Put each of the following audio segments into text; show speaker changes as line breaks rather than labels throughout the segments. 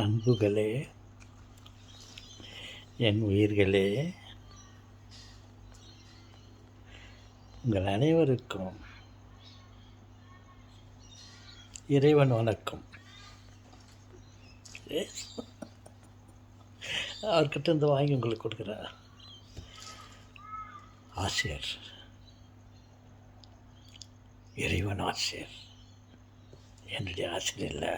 அன்புகளே, என் உயிர்களே, உங்கள் அனைவருக்கும் இறைவன் வணக்கம். அவர்கிட்ட இருந்து வாங்கி உங்களுக்கு கொடுக்குறேன். ஆசிரியர், இறைவன் ஆசிரியர், என்னுடைய ஆசிரியர் இல்லை.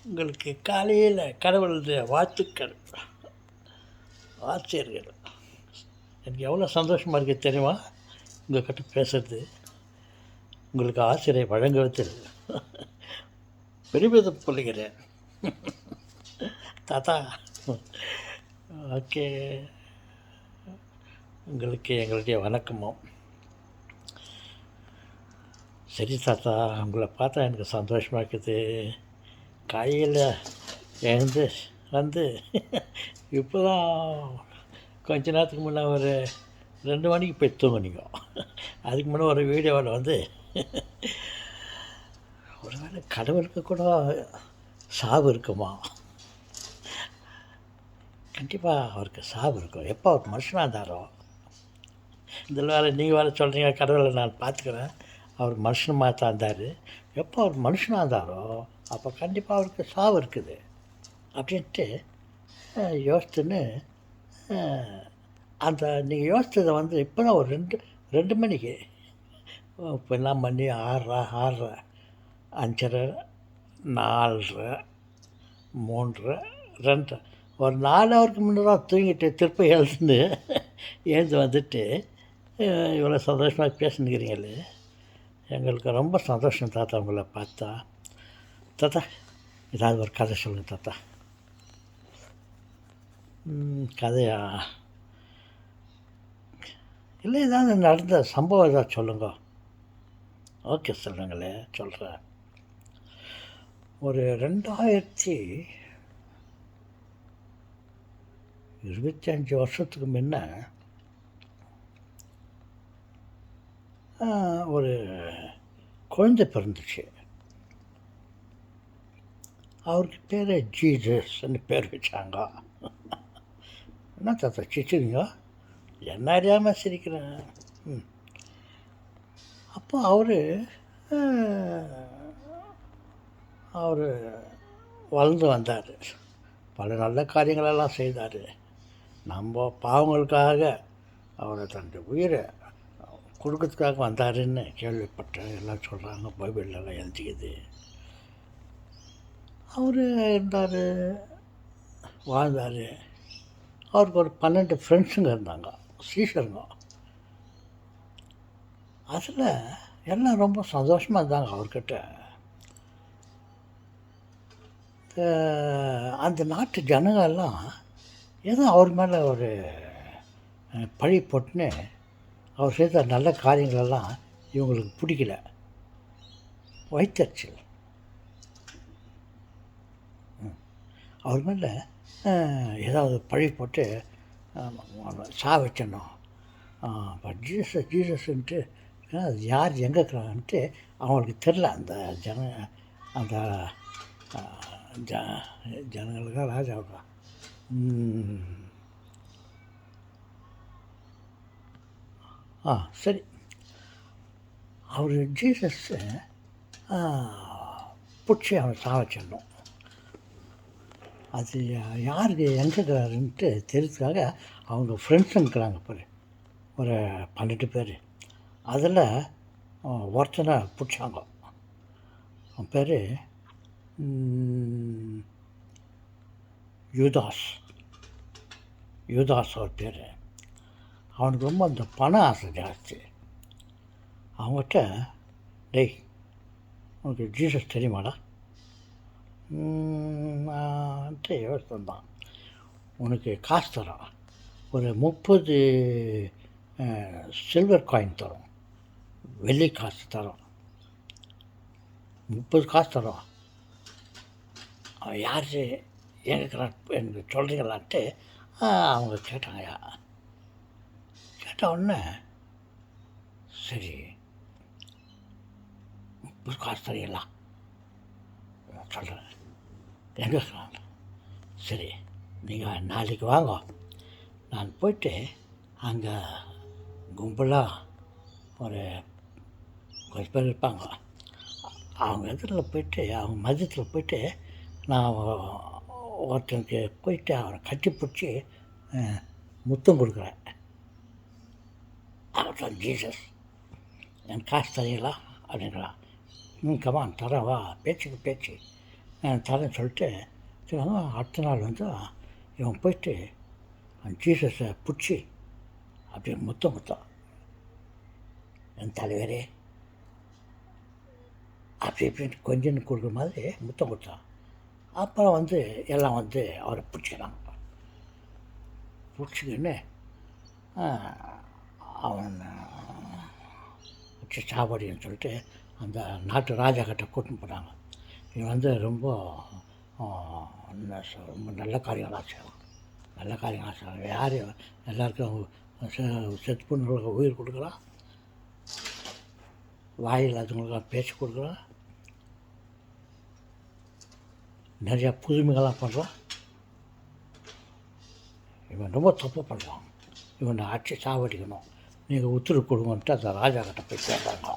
உங்களுக்கு காலையில் கடவுளுடைய வாழ்த்துக்கள். ஆசிரியர்கள், எனக்கு எவ்வளோ சந்தோஷமாக இருக்குது தெரியுமா உங்கள் கிட்ட பேசுறது. உங்களுக்கு ஆசிரியரை வழங்குவதில் பெருமிதம் கொள்கிறேன். தாத்தா, ஓகே, உங்களுக்கு எங்களுடைய வணக்கமும். சரி தாத்தா, உங்களை பார்த்தா எனக்கு சந்தோஷமாக இருக்குது. காலையில் எழுந்து வந்து இப்போ தான் கொஞ்ச நேரத்துக்கு முன்னே ஒரு 2 மணிக்கு போய் தூங்குனீங்க. அதுக்கு முன்னே ஒரு வீடியோவில் வந்து ஒருவேளை கடவுளுக்கு கூட சாவு இருக்குமா? கண்டிப்பாக அவருக்கு சாவு இருக்கும். எப்போ அவர் மனுஷனாக இருந்தாரோ, இதில் வேறு நீங்கள் வேறு சொல்கிறீங்க கடவுளை நான் பார்த்துக்கிறேன், அவர் மனுஷனமாக தான் இருந்தார். எப்போ அவர் மனுஷனாக இருந்தாரோ அப்போ கண்டிப்பாக அவருக்கு சாவு இருக்குது அப்படின்ட்டு யோசித்துன்னு அந்த நீங்கள் யோசித்ததை வந்து இப்போ தான் ஒரு 2 மணிக்கு, இப்போ என்ன மணி 6:30, 5:30, 4:30, 3:30, 2, ஒரு 4 ஹவருக்கு முன்னே தான் தூங்கிட்டு திருப்பி எழுந்து வந்துட்டு இவ்வளோ சந்தோஷமாக பேசினுக்கிறீங்களே, எங்களுக்கு ரொம்ப சந்தோஷம் தாத்தா உங்களை பார்த்தா. தாத்தா, ஏதாவது ஒரு கதை சொல்லுங்கள் தாத்தா. கதையா? இல்லை, ஏதாவது நடந்த சம்பவம் ஏதாவது சொல்லுங்க. ஓகே, சொல்லுங்களே, சொல்கிறேன். ஒரு 2025 வருஷத்துக்கு முன்ன ஒரு குழந்தை பிறந்துச்சு. அவருக்கு பேர் ஜீசஸ்ன்னு பேர் வச்சாங்க. என்ன தாத்தா சிரிச்சுங்க? என்ன அறியாமல் சிரிக்கிறேன். அப்போ அவர் வளர்ந்து வந்தார். பல நல்ல காரியங்களெல்லாம் செய்தார். நம்ம பாவங்களுக்காக அவரை தன்னுடைய உயிரை கொடுக்கறதுக்காக வந்தாருன்னு கேள்விப்பட்டேன். எல்லாம் சொல்கிறாங்க, பைபிள்லாம் எழுதிக்குது. அவர் இருந்தார், வாழ்ந்தார். அவருக்கு ஒரு 12 ஃப்ரெண்ட்ஸுங்க இருந்தாங்க, சீஷருங்க. அதில் எல்லாம் ரொம்ப சந்தோஷமாக இருந்தாங்க அவர்கிட்ட. அந்த நாட்டு ஜனங்கள்லாம் ஏதோ அவர் மேலே ஒரு பழி போட்டுன்னு அவர் செய்த நல்ல காரியங்களெல்லாம் இவங்களுக்கு பிடிக்கல. வைத்தறிச்சல். அவர் மேலே ஏதாவது பழி போட்டு வச்சிடணும். இப்போ ஜீசஸ்ன்ட்டு அது யார் எங்கே இருக்கிறான்ட்டு அவங்களுக்கு தெரில. அந்த ஜனங்களுக்காக ராஜாவுக்கா சரி, அவர் ஜீசஸ்ஸை பிடிச்சி அவனை வச்சிடணும். அது யாருக்கு எங்கே இருக்கிறாருன்ட்டு தெரிஞ்சதுக்காக அவங்க ஃப்ரெண்ட்ஸுங்கிறாங்க பாரு, ஒரு 12 பேர். அதில் ஒருத்தனை பிடிச்சாங்க. அவன் பேர் யூதாஸ் அவர் பேர். அவனுக்கு ரொம்ப அந்த பண ஆசை ஜாஸ்தி. அவங்ககிட்ட, டேய், உனக்கு ஜீசஸ் தெரியுமாடா யோசித்தான், உனக்கு காசு தரோம், ஒரு 30 சில்வர் காயின் தரோம், வெள்ளி காசு தரோம், 30 காசு தரோம், யார் எங்கே எனக்கு சொல்கிறீங்களான்ட்டு அவங்க கேட்டாங்கய்யா. கேட்ட உடனே, சரி 30 காசு தரீங்களா, சொல்கிறேன், எங்கே இருக்கிறாங்க? சரி, நீங்கள் நாளைக்கு வாங்க, நான் போயிட்டு அங்கே கும்பலாக ஒரு கொஞ்சம் பேர் இருப்பாங்க. அவங்க இதில் போயிட்டு அவங்க மதியத்தில் போயிட்டு நான் ஒருத்தனுக்கு போயிட்டு அவனை கட்டி பிடிச்சி முத்தம் கொடுக்குறேன். அவர் தான் ஜீசஸ். என் காசு தரீங்களா அப்படின்றான். கமான் தரேன், வா, பேச்சுக்கு பேச்சு தரேன்னு சொல்லிட்டு சொல்லுவாங்க. அடுத்த நாள் வந்து இவன் போயிட்டு ஜீசஸை பிடிச்சி அப்படியே முத்தம் என் தலைவரே அப்படி இப்படின்னு கொஞ்சம் கொடுக்குற மாதிரி முத்தம் கொடுத்தான். அப்புறம் வந்து எல்லாம் வந்து அவரை பிடிச்சிக்கிறாங்க. பிடிச்சிக்கின்னு அவன் வச்சு சாப்பாடுன்னு சொல்லிட்டு அந்த நாட்டு ராஜா கிட்ட கூட்டின்னு போனாங்க. இவன் வந்து ரொம்ப ரொம்ப நல்ல காரியங்களாக செய்வான், நல்ல காரியங்களாக செய்வான். யார் எல்லாருக்கும் செத்து பொண்ணுங்களுக்கு உயிர் கொடுக்குறான், வாயில் அதுங்களுக்கெல்லாம் பேச்சு கொடுக்குறான், நிறையா புதுமைகளாக பண்ணுறான். இவன் ரொம்ப தப்பு பண்ணுறான். இவனை அடிச்சு சாவடிக்கணும், நீங்கள் உத்தரவு கொடுங்கன்ட்டு அந்த ராஜா கிட்ட போய் கேட்டாங்க.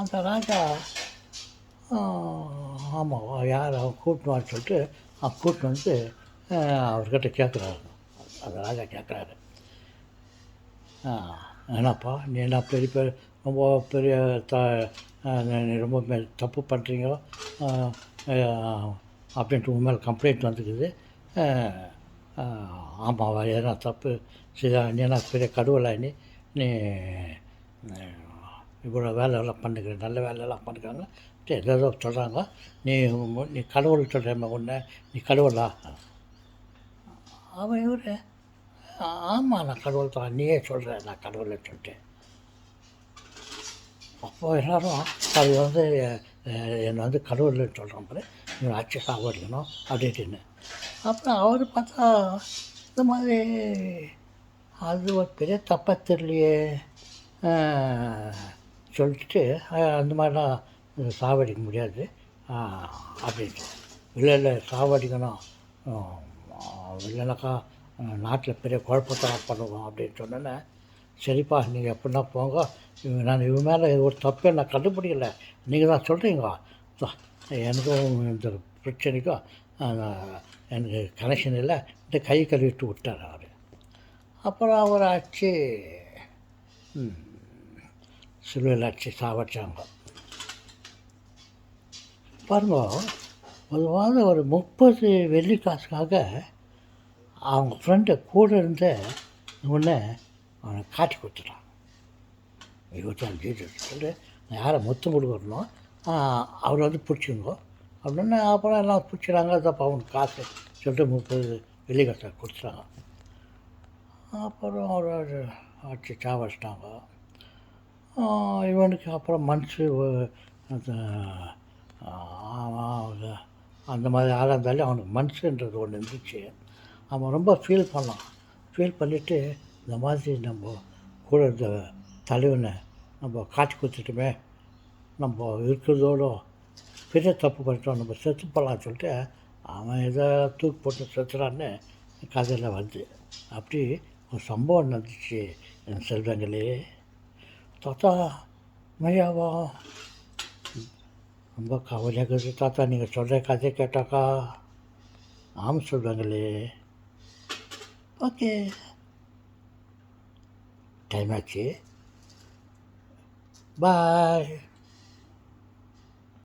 அந்த ராஜா ஆமாம் யார் அவன் கூட்டினுவான்னு சொல்லிட்டு அவன் கூட்டின்னு வந்து அவர்கிட்ட கேட்குறாரு. அந்த ராஜா கேட்குறாரு, என்னப்பா நீ என்ன பெரிய ரொம்ப பெரிய ரொம்ப தப்பு பண்ணுறீங்க அப்படின்ட்டு உன் மேலே கம்ப்ளைண்ட் வந்துக்குது. ஆமாவா, எதனா தப்பு சரியா, நீ என்ன பெரிய கடவுளா, நீ இவ்வளோ வேலையெல்லாம் பண்ணுகிற, நல்ல வேலையெல்லாம் பண்ணுறாங்க ஏதோ சொல்கிறாங்க, நீ கடவுள் சொல்கிற ஒன்று, நீ கடவுளா? அவன் இவர் ஆமாம் நான் கடவுள் தான், நீயே சொல்கிற நான் கடவுளை சொல்லிட்டேன். அப்போது எல்லோரும் அது வந்து என்னை வந்து கடவுள்னு சொல்கிறான் பாரு, இவன் அச்சு சாவடிக்கணும் அப்படின்ட்டுன்னு. அப்புறம் அவர் பார்த்தா இந்த மாதிரி அது ஒரு பெரிய தப்பாக தெரியலையே சொல்லிட்டு அந்த மாதிரிலாம் சாவடிக்க முடியாது அப்படின்ட்டு. இல்லை சாவடிக்கணும், இல்லைனாக்கா நாட்டில் பெரிய குழப்பத்தான் பண்ணுவோம் அப்படின்னு சொன்னோன்னே, சரிப்பா நீங்கள் எப்படின்னா போங்க, நான் இவன் மேலே ஒரு தப்பே நான் கண்டுபிடிக்கல, நீங்கள் தான் சொல்கிறீங்க, எனக்கும் இந்த பிரச்சனைக்கும் எனக்கு கனெக்ஷன் இல்லை, இந்த கை கழுவிட்டு விட்டார் அவர். அப்புறம் அவரை அடிச்சு சிலுவையில் அடிச்சு சாவடிச்சாங்க. பாருங்க, பொதுவாக ஒரு 30 வெள்ளி காசுக்காக அவங்க ஃப்ரெண்டை கூட இருந்த ஒன்று அவனை காட்டி கொடுத்துட்டான். இவர் தான் ஜீசஸ் சொல்லி யாரை முத்தம் கொடுக்கணும் அவர் வந்து பிடிச்சிங்கோ அப்படின்னு. அப்புறம் எல்லாம் பிடிச்சிடாங்க. அதப்போ அவனுக்கு காசு சொல்லிட்டு 30 வெள்ளி காசை கொடுத்துட்டாங்க. அப்புறம் அவர் அடிச்சு சாவடிச்சிட்டாங்க. இவனுக்கு அப்புறம் மனசு அந்த மாதிரி ஆளாக இருந்தாலே அவனுக்கு மனசுன்றது ஒன்று இருந்துச்சு. அவன் ரொம்ப ஃபீல் பண்ணான். ஃபீல் பண்ணிவிட்டு இந்த மாதிரி நம்ம கூட இந்த தலைவனை நம்ம காட்டி கொடுத்துட்டுமே, நம்ம இருக்கிறதோட பெரிய தப்பு பண்ணிட்டோம், நம்ம செத்து போகலான்னு சொல்லிட்டு அவன் எதை தூக்கி போட்டு செத்துறான்னு கதையில் வந்து அப்படி ஒரு சம்பவம் நடந்துச்சு என் செல்வங்களே. தாத்தா மையாவா ரொம்ப கவலையாக இருக்குது தாத்தா, நீங்கள் சொல்கிற கதையை கேட்டாக்கா. ஆமாம் சொல்வாங்களே. ஓகே, டைம் ஆச்சு, பாய்.